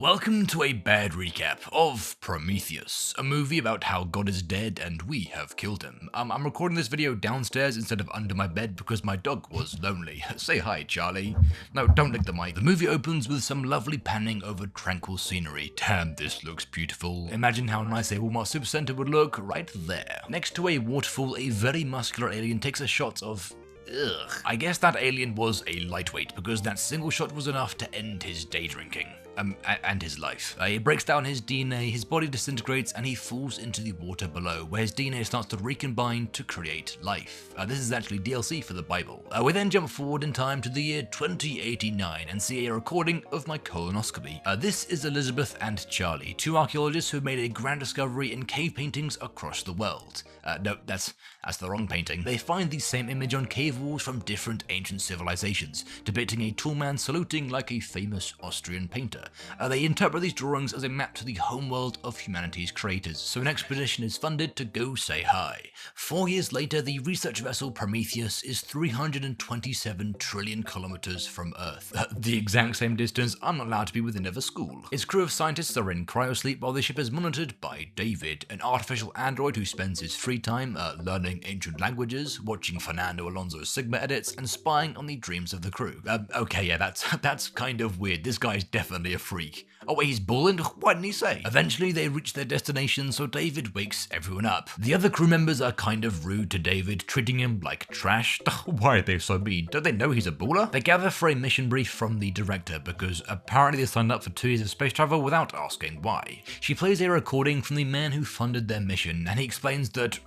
Welcome to a bad recap of Prometheus, a movie about how God is dead and we have killed him. I'm recording this video downstairs instead of under my bed because my dog was lonely. Say hi, Charlie. No, don't lick the mic. The movie opens with some lovely panning over tranquil scenery. Damn, this looks beautiful. Imagine how nice a Walmart supercenter would look right there. Next to a waterfall, a very muscular alien takes a shot of... Ugh. I guess that alien was a lightweight because that single shot was enough to end his day drinking. And his life. It breaks down his DNA, his body disintegrates, and he falls into the water below, where his DNA starts to recombine to create life. This is actually DLC for the Bible. We then jump forward in time to the year 2089 and see a recording of my colonoscopy. This is Elizabeth and Charlie, two archaeologists who have made a grand discovery in cave paintings across the world. No, that's the wrong painting. They find the same image on cave walls from different ancient civilizations, depicting a tall man saluting like a famous Austrian painter. They interpret these drawings as a map to the homeworld of humanity's creators, so an expedition is funded to go say hi. 4 years later, the research vessel Prometheus is 327 trillion kilometers from Earth. The exact same distance I'm not allowed to be within of a school. Its crew of scientists are in cryosleep while the ship is monitored by David, an artificial android who spends his free time learning ancient languages, watching Fernando Alonso's Sigma edits, and spying on the dreams of the crew. Okay, yeah, that's kind of weird. This guy's definitely a freak. Oh wait, he's bald? Why didn't he say? Eventually they reach their destination, so David wakes everyone up. The other crew members are kind of rude to David, treating him like trash. Why are they so mean? Don't they know he's a baller? They gather for a mission brief from the director because apparently they signed up for 2 years of space travel without asking why. She plays a recording from the man who funded their mission, and he explains that,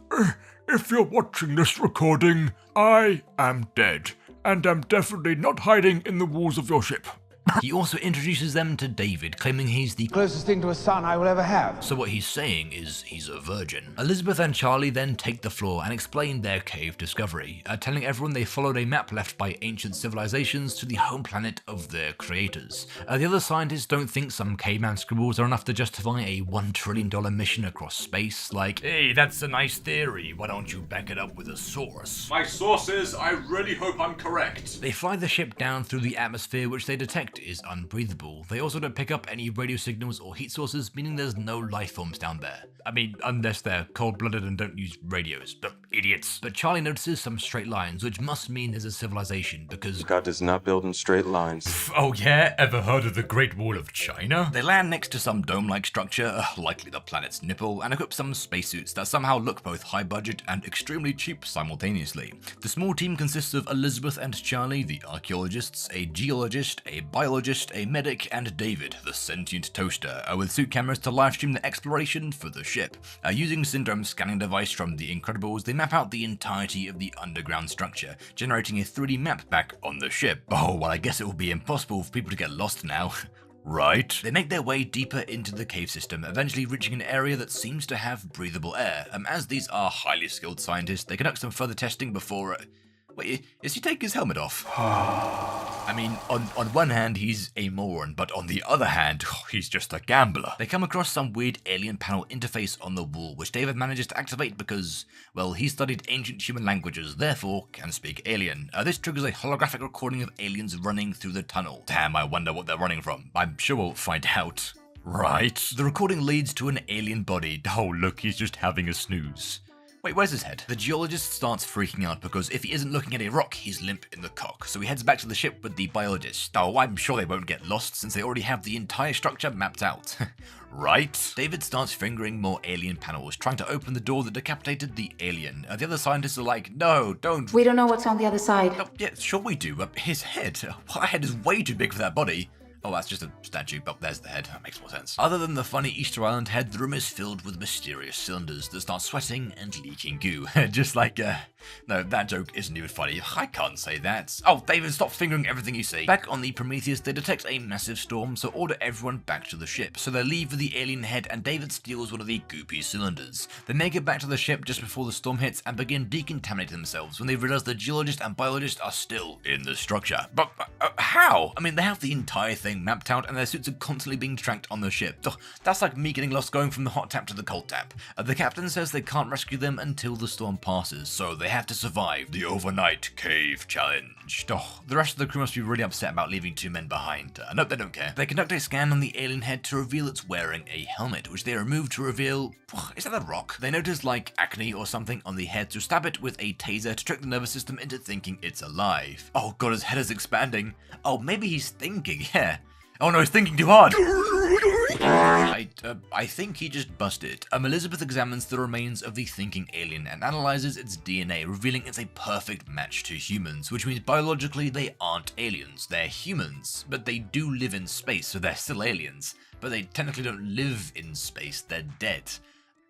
if you're watching this recording, I am dead, and am definitely not hiding in the walls of your ship. He also introduces them to David, claiming he's the closest thing to a son I will ever have. So what he's saying is he's a virgin. Elizabeth and Charlie then take the floor and explain their cave discovery, telling everyone they followed a map left by ancient civilizations to the home planet of their creators. The other scientists don't think some caveman scribbles are enough to justify a $1 trillion mission across space, like, hey, that's a nice theory, why don't you back it up with a source? My sources, I really hope I'm correct. They fly the ship down through the atmosphere, which they detect is unbreathable. They also don't pick up any radio signals or heat sources, meaning there's no life forms down there. I mean, unless they're cold-blooded and don't use radios. Idiots. But Charlie notices some straight lines, which must mean there's a civilization, because God does not build in straight lines. Oh yeah? Ever heard of the Great Wall of China? They land next to some dome-like structure, likely the planet's nipple, and equip some spacesuits that somehow look both high-budget and extremely cheap simultaneously. The small team consists of Elizabeth and Charlie, the archaeologists, a geologist, a biologist, a medic, and David, the sentient toaster, with suit cameras to livestream the exploration for the ship. Using syndrome scanning device from The Incredibles, they map out the entirety of the underground structure, generating a 3D map back on the ship. Oh, well, I guess it will be impossible for people to get lost now. Right. They make their way deeper into the cave system, eventually reaching an area that seems to have breathable air. As these are highly skilled scientists, they conduct some further testing before... Wait, is he taking his helmet off? I mean, on one hand, he's a moron, but on the other hand, he's just a gambler. They come across some weird alien panel interface on the wall, which David manages to activate because, well, he studied ancient human languages, therefore can speak alien. This triggers a holographic recording of aliens running through the tunnel. Damn, I wonder what they're running from. I'm sure we'll find out. Right. The recording leads to an alien body. Oh, look, he's just having a snooze. Wait, where's his head? The geologist starts freaking out because if he isn't looking at a rock, he's limp in the cock. So he heads back to the ship with the biologist. Oh, I'm sure they won't get lost since they already have the entire structure mapped out. Right? David starts fingering more alien panels, trying to open the door that decapitated the alien. The other scientists are like, no, don't. We don't know what's on the other side. Oh, yeah, sure we do. His head. Well, that head is way too big for that body. Oh, that's just a statue. Oh, there's the head. That makes more sense. Other than the funny Easter Island head, the room is filled with mysterious cylinders that start sweating and leaking goo. Just like, no, that joke isn't even funny. I can't say that. Oh, David, stop fingering everything you see. Back on the Prometheus, they detect a massive storm, so order everyone back to the ship. So they leave with the alien head, and David steals one of the goopy cylinders. They make it back to the ship just before the storm hits and begin decontaminating themselves when they realize the geologist and biologist are still in the structure. But how? I mean, they have the entire thing being mapped out and their suits are constantly being tracked on the ship. Ugh, that's like me getting lost going from the hot tap to the cold tap. The captain says they can't rescue them until the storm passes, so they have to survive the overnight cave challenge. Ugh, the rest of the crew must be really upset about leaving 2 men behind. Nope, they don't care. They conduct a scan on the alien head to reveal it's wearing a helmet, which they remove to reveal... is that a rock? They notice like acne or something on the head, so stab it with a taser to trick the nervous system into thinking it's alive. Oh god, his head is expanding. Oh, maybe he's thinking, yeah. Oh no, he's thinking too hard! I think he just busted. Elizabeth examines the remains of the thinking alien and analyzes its DNA, revealing it's a perfect match to humans, which means biologically they aren't aliens, they're humans. But they do live in space, so they're still aliens. But they technically don't live in space, they're dead.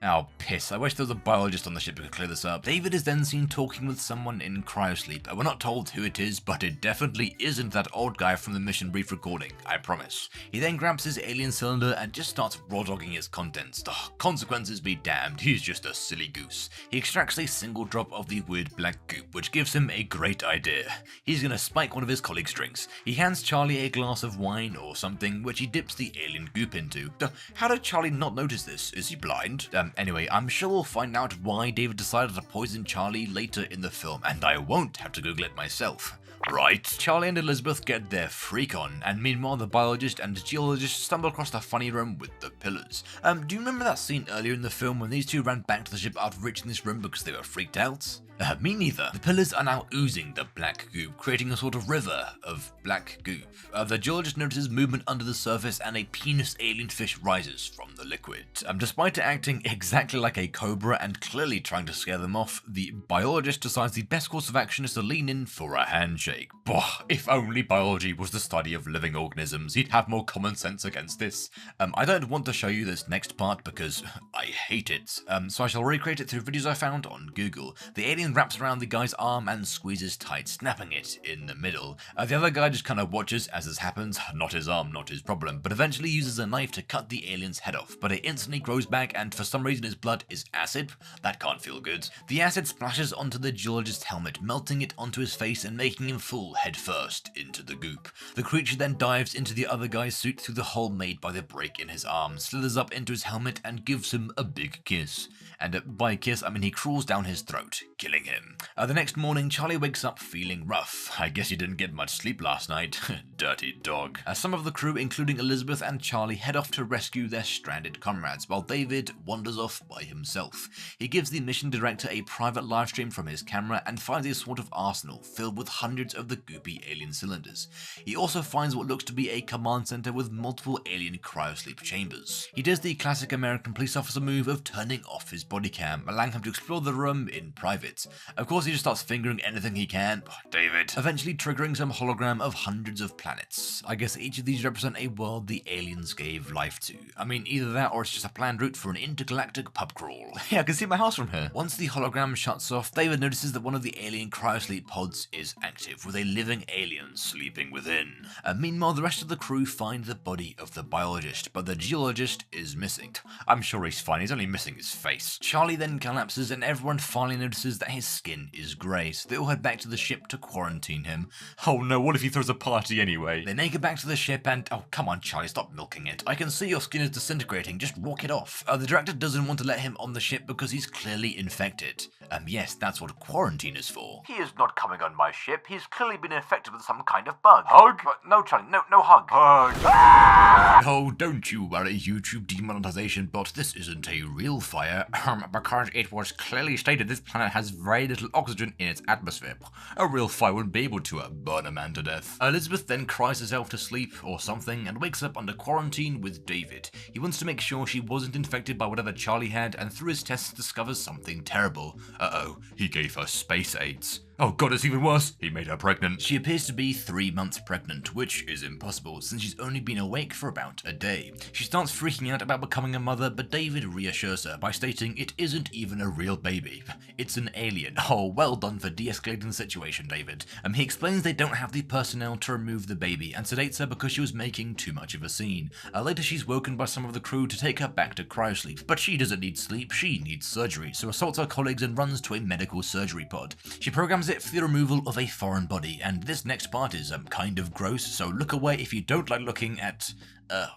Oh, piss. I wish there was a biologist on the ship who could clear this up. David is then seen talking with someone in cryosleep. We're not told who it is, but it definitely isn't that old guy from the mission brief recording, I promise. He then grabs his alien cylinder and just starts raw dogging its contents. Ugh, consequences be damned, he's just a silly goose. He extracts a single drop of the weird black goop, which gives him a great idea. He's gonna spike one of his colleagues' drinks. He hands Charlie a glass of wine or something, which he dips the alien goop into. How did Charlie not notice this? Is he blind? Anyway, I'm sure we'll find out why David decided to poison Charlie later in the film, and I won't have to Google it myself. Right, Charlie and Elizabeth get their freak on, and meanwhile the biologist and geologist stumble across the funny room with the pillars. Do you remember that scene earlier in the film when these two ran back to the ship after reaching this room because they were freaked out? Me neither. The pillars are now oozing the black goop, creating a sort of river of black goop. The geologist notices movement under the surface and a penis alien fish rises from the liquid. Despite it acting exactly like a cobra and clearly trying to scare them off, the biologist decides the best course of action is to lean in for a handshake. Boah, if only biology was the study of living organisms, he'd have more common sense against this. I don't want to show you this next part because I hate it, so I shall recreate it through videos I found on Google. The alien wraps around the guy's arm and squeezes tight, snapping it in the middle. The other guy just kind of watches as this happens, not his arm, not his problem, but eventually uses a knife to cut the alien's head off, but it instantly grows back and for some reason his blood is acid. That can't feel good. The acid splashes onto the geologist's helmet, melting it onto his face and making him fall headfirst into the goop. The creature then dives into the other guy's suit through the hole made by the break in his arm, slithers up into his helmet and gives him a big kiss. And by kiss, I mean he crawls down his throat, killing him. The next morning, Charlie wakes up feeling rough. I guess he didn't get much sleep last night. Dirty dog. Some of the crew, including Elizabeth and Charlie, head off to rescue their stranded comrades, while David wanders off by himself. He gives the mission director a private livestream from his camera and finds a sort of arsenal filled with hundreds of the goopy alien cylinders. He also finds what looks to be a command center with multiple alien cryosleep chambers. He does the classic American police officer move of turning off his body cam, allowing him to explore the room in private. Of course, he just starts fingering anything he can. David. Eventually triggering some hologram of hundreds of planets. I guess each of these represent a world the aliens gave life to. I mean, either that or it's just a planned route for an intergalactic pub crawl. Yeah, I can see my house from here. Once the hologram shuts off, David notices that one of the alien cryosleep pods is active, with a living alien sleeping within. Meanwhile, the rest of the crew find the body of the biologist, but the geologist is missing. I'm sure he's fine, he's only missing his face. Charlie then collapses and everyone finally notices that his skin is grey, so they all head back to the ship to quarantine him. Oh no, what if he throws a party anyway? They make it back to the ship and... oh, come on Charlie, stop milking it. I can see your skin is disintegrating, just walk it off. The director doesn't want to let him on the ship because he's clearly infected. Yes, that's what quarantine is for. He is not coming on my ship, he's clearly been infected with some kind of bug. Hug? No Charlie, no hug. Hug. Oh, don't you worry, YouTube demonetization bot, this isn't a real fire. Because it was clearly stated this planet has very little oxygen in its atmosphere. A real fire wouldn't be able to burn a man to death. Elizabeth then cries herself to sleep or something and wakes up under quarantine with David. He wants to make sure she wasn't infected by whatever Charlie had and through his tests discovers something terrible. Uh-oh, he gave her space AIDS. Oh god, it's even worse. He made her pregnant. She appears to be 3 months pregnant, which is impossible since she's only been awake for about a day. She starts freaking out about becoming a mother, but David reassures her by stating it isn't even a real baby. It's an alien. Oh, well done for de-escalating the situation, David. He explains they don't have the personnel to remove the baby and sedates her because she was making too much of a scene. Later she's woken by some of the crew to take her back to cryosleep, but she doesn't need sleep, she needs surgery, so assaults her colleagues and runs to a medical surgery pod. She programs prerequisite for the removal of a foreign body, and this next part is kind of gross, so look away if you don't like looking at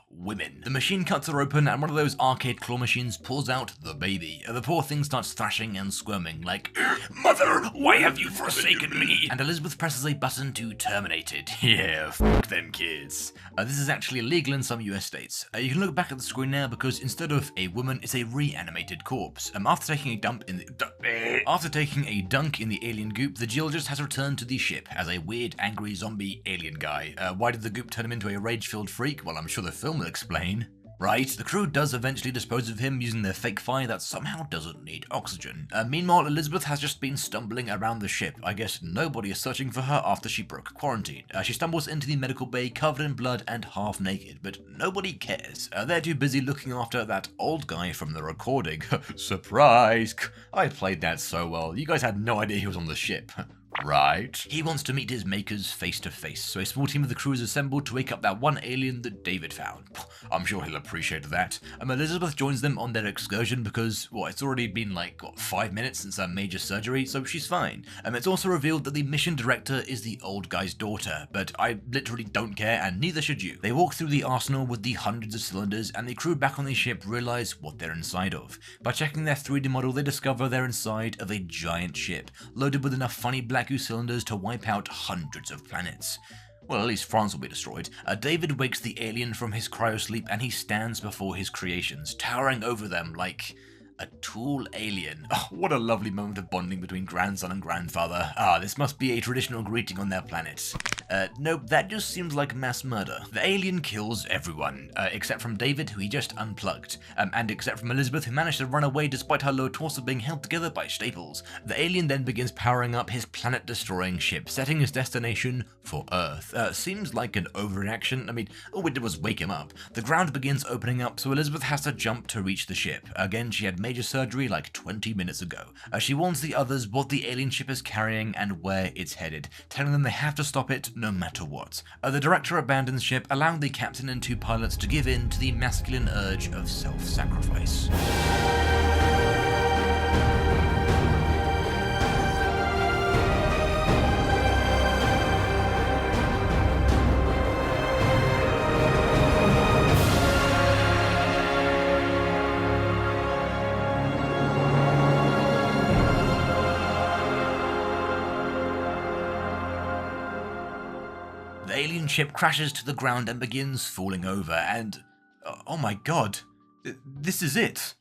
women. The machine cuts are open and one of those arcade claw machines pulls out the baby. The poor thing starts thrashing and squirming like, "Mother, why have you forsaken me?" And Elizabeth presses a button to terminate it. Yeah, f*** them kids. This is actually illegal in some US states. You can look back at the screen now because instead of a woman, it's a reanimated corpse. After taking a dunk in the alien goop, the geologist has returned to the ship as a weird, angry zombie alien guy. Why did the goop turn him into a rage-filled freak? Well, I'm sure the film will explain. Right, the crew does eventually dispose of him using their fake fire that somehow doesn't need oxygen. Meanwhile, Elizabeth has just been stumbling around the ship. I guess nobody is searching for her after she broke quarantine. She stumbles into the medical bay covered in blood and half naked, but nobody cares. They're too busy looking after that old guy from the recording. Surprise! I played that so well, you guys had no idea he was on the ship. Right. He wants to meet his makers face to face, so a small team of the crew is assembled to wake up that one alien that David found. I'm sure he'll appreciate that. Elizabeth joins them on their excursion because, well, it's already been like, 5 minutes since her major surgery, so she's fine. It's also revealed that the mission director is the old guy's daughter, but I literally don't care, and neither should you. They walk through the arsenal with the hundreds of cylinders, and the crew back on the ship realize what they're inside of. By checking their 3D model, they discover they're inside of a giant ship, loaded with enough funny black cylinders to wipe out hundreds of planets. Well, at least France will be destroyed. David wakes the alien from his cryosleep and he stands before his creations, towering over them like a tall alien. Oh, what a lovely moment of bonding between grandson and grandfather. This must be a traditional greeting on their planet. Nope, that just seems like mass murder. The alien kills everyone, except from David, who he just unplugged, and except from Elizabeth, who managed to run away despite her lower torso being held together by staples. The alien then begins powering up his planet-destroying ship, setting his destination for Earth. Seems like an overreaction. I mean, all we did was wake him up. The ground begins opening up, so Elizabeth has to jump to reach the ship. Again, she had major surgery like 20 minutes ago. She warns the others what the alien ship is carrying and where it's headed, telling them they have to stop it no matter what. The director abandons ship, allowing the captain and 2 pilots to give in to the masculine urge of self-sacrifice. The alien ship crashes to the ground and begins falling over, and oh my god, this is it.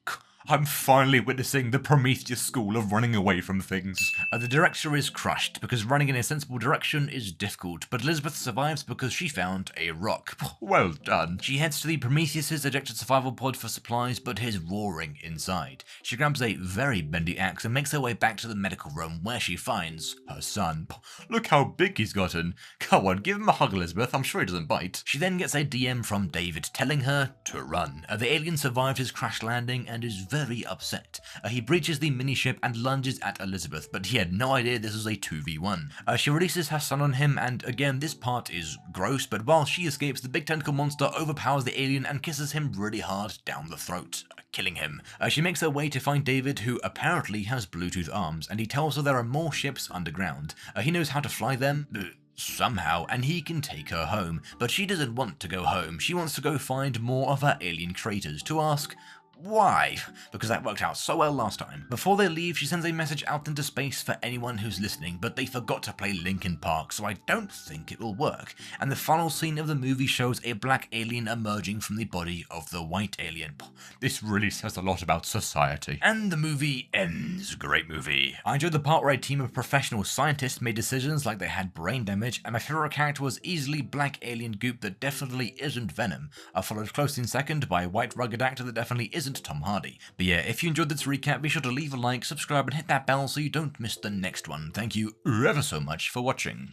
I'm finally witnessing the Prometheus school of running away from things. The director is crushed because running in a sensible direction is difficult, but Elizabeth survives because she found a rock. Well done. She heads to the Prometheus's ejected survival pod for supplies, but is roaring inside. She grabs a very bendy axe and makes her way back to the medical room where she finds her son. Look how big he's gotten. Come on, give him a hug, Elizabeth. I'm sure he doesn't bite. She then gets a DM from David telling her to run. The alien survived his crash landing and is very upset. He breaches the mini-ship and lunges at Elizabeth, but he had no idea this was a 2v1. She releases her son on him, and again, this part is gross, but while she escapes, the big tentacle monster overpowers the alien and kisses him really hard down the throat, killing him. She makes her way to find David, who apparently has Bluetooth arms, and he tells her there are more ships underground. He knows how to fly them, somehow, and he can take her home. But she doesn't want to go home. She wants to go find more of her alien creators to ask why, because that worked out so well last time. Before they leave, she sends a message out into space for anyone who's listening, but they forgot to play Linkin Park, so I don't think it will work. And the final scene of the movie shows a black alien emerging from the body of the white alien. This really says a lot about society. And the movie ends. Great movie. I enjoyed the part where a team of professional scientists made decisions like they had brain damage, and my favorite character was easily black alien goop that definitely isn't Venom, followed close in second by a white rugged actor that definitely isn't Tom Hardy. But yeah, if you enjoyed this recap, be sure to leave a like, subscribe, and hit that bell so you don't miss the next one. Thank you ever so much for watching.